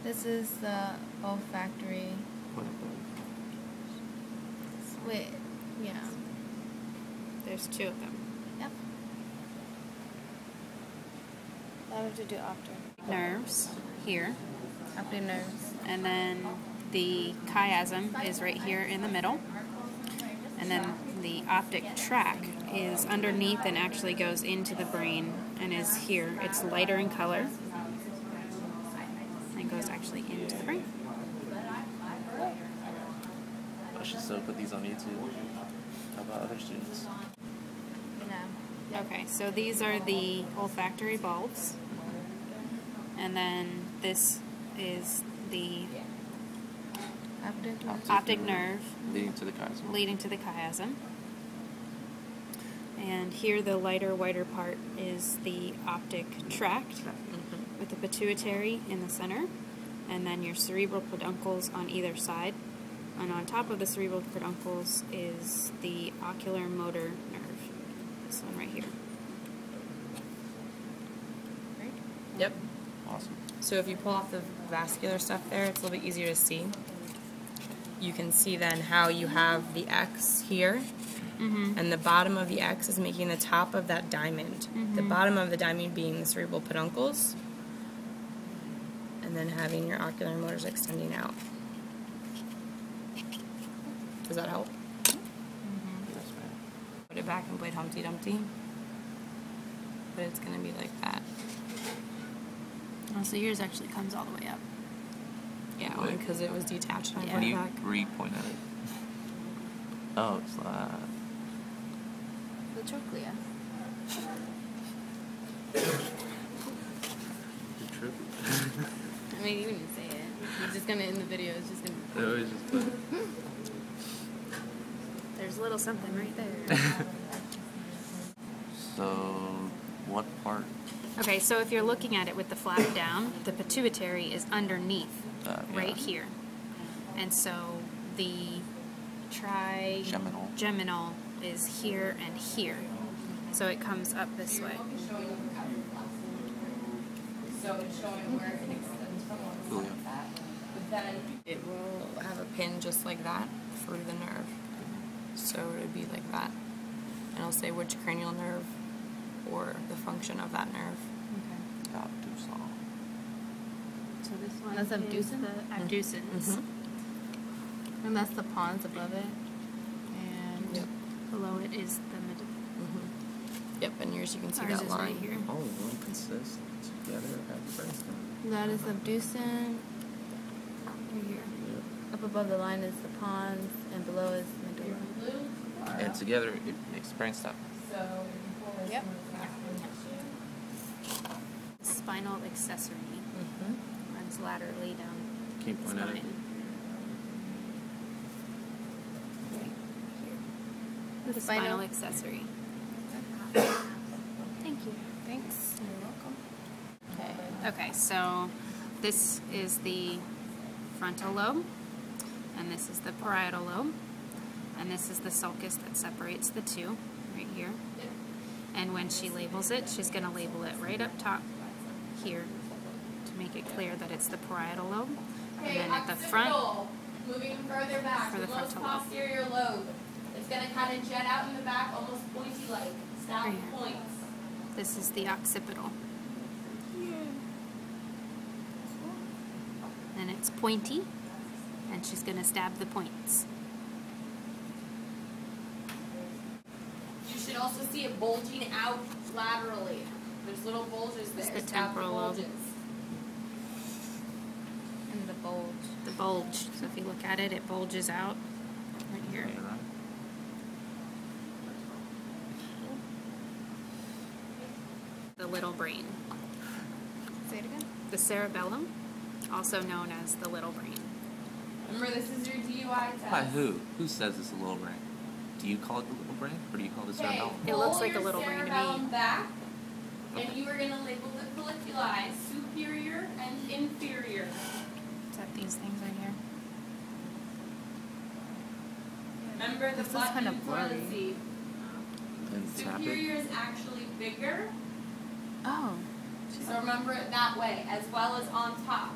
This is the olfactory. Wait, yeah. There's two of them. Yep. I have to do optic. Nerves here. Optic nerves. And then the chiasm is right here in the middle. And then the optic tract is underneath and actually goes into the brain and is here. It's lighter in color and goes actually into the brain. I should still put these on YouTube. How about other students? No. Okay, so these are the olfactory bulbs. And then this is the optic nerve leading to the chiasm. Leading to the chiasm. And here the lighter, whiter part is the optic tract with the pituitary in the center, and then your cerebral peduncles on either side. And on top of the cerebral peduncles is the ocular motor nerve. This one right here. Right? Yep. Awesome. So if you pull off the vascular stuff there, it's a little bit easier to see. You can see then how you have the X here, and the bottom of the X is making the top of that diamond. The bottom of the diamond being the cerebral peduncles, and then having your ocular motors extending out. Does that help? Yes, ma'am. Put it back and played Humpty Dumpty. But it's going to be like that. Oh, so yours actually comes all the way up. Yeah, only because it was detached on Can the you back. re-point at it? Oh, it's that. The trochlea. The trip. I mean, you didn't say it. You're just gonna, in the video, it's just gonna... It was just There's a little something right there. So, what part? Okay, so if you're looking at it with the flap down, the pituitary is underneath, right here. And so the trigeminal is here and here. So it comes up this way. So it's showing where it extends from one side of that. But then it will have a pin just like that for the nerve. So it would be like that. And it'll say which cranial nerve or the function of that nerve. Okay. Abducens. So this one That's abducens? the abducens. And that's the pons above it. And Below it is the mid. Yep, and yours you can see Ours that is line. right here. Oh, one consists together at the brainstem. that is abducens. Right here. Yep. Up above the line is the pons, and below is medulla. And together it makes the brainstem. Yep. Spinal accessory runs laterally down Can you the point at it? spine. The spinal accessory. Thank you. Thanks. You're welcome. Okay. Okay, so this is the frontal lobe, and this is the parietal lobe, and this is the sulcus that separates the two, right here. And when she labels it, she's going to label it right up top here to make it clear that it's the parietal lobe, and then at the front moving further back, for the the most frontal lobe. posterior lobe. It's going to kind of jet out in the back, almost pointy-like. Stab Right here. points. This is the occipital. And it's pointy, and she's going to stab the points. You should also see it bulging out laterally. There's little bulges there. It's the Stab temporal lobe. bulges. And the bulge. The bulge. So if you look at it, it bulges out right here. The little brain. Say it again. The cerebellum, also known as the little brain. Remember, this is your DUI test. By who? Who says it's a little brain? Do you call it the little brain, or do you call it the Okay, cerebellum? It looks pull like a your little brain to me. cerebellum back, and Okay. you are going to label the colliculi superior and inferior. Is that these things right here? Remember the This is button kind of for blurry. the C. And tap it. Superior is actually bigger, Oh. so remember it that way, as well as on top.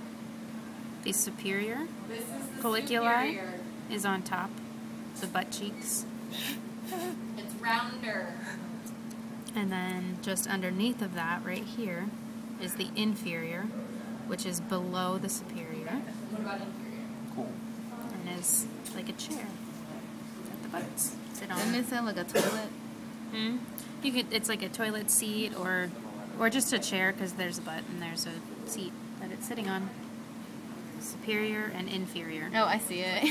The superior This is the colliculi superior. is on top, the butt cheeks. It's rounder. And then just underneath of that, right here, is the inferior, which is below the superior, What about inferior? Cool. and is like a chair that the butts sit on. Doesn't it sound like a toilet? Hmm? You could. It's like a toilet seat, or just a chair, because there's a butt and there's a seat that it's sitting on. Superior and inferior. Oh, I see it.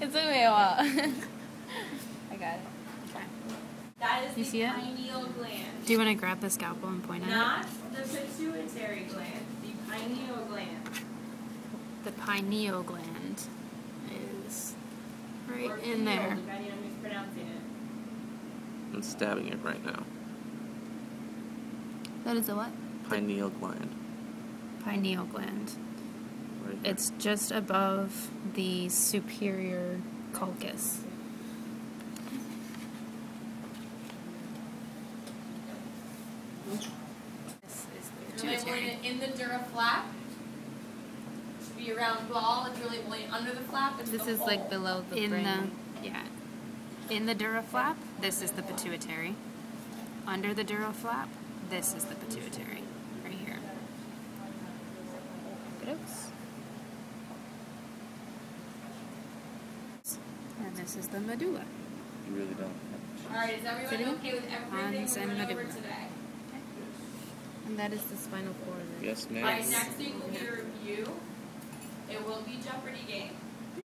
It took me a while. I got it. Okay. That is You the see it? pineal gland. Do you want to grab the scalpel and point at Not the pituitary gland, the pineal gland. it? The pineal gland is right Or in pineal, there. depending on who's pronouncing it. I'm stabbing it right now. That is a what? Pineal gland. Pineal gland. Right here. It's just above the superior culcus. This is the Really pituitary. buoyant in the dura flap. Should be around ball. It's really buoyant under the flap. It's This the is hole. like below the In brain. the in the dura flap, this is the pituitary. Under the dura flap, this is the pituitary, right here. Gross. And this is the medulla. You really don't. All right, is everyone Sitting? okay with everything Hans we and went over medulla. today? And that is the spinal cord. Yes, All right, ma'am. next week will be a review. It will be Jeopardy game.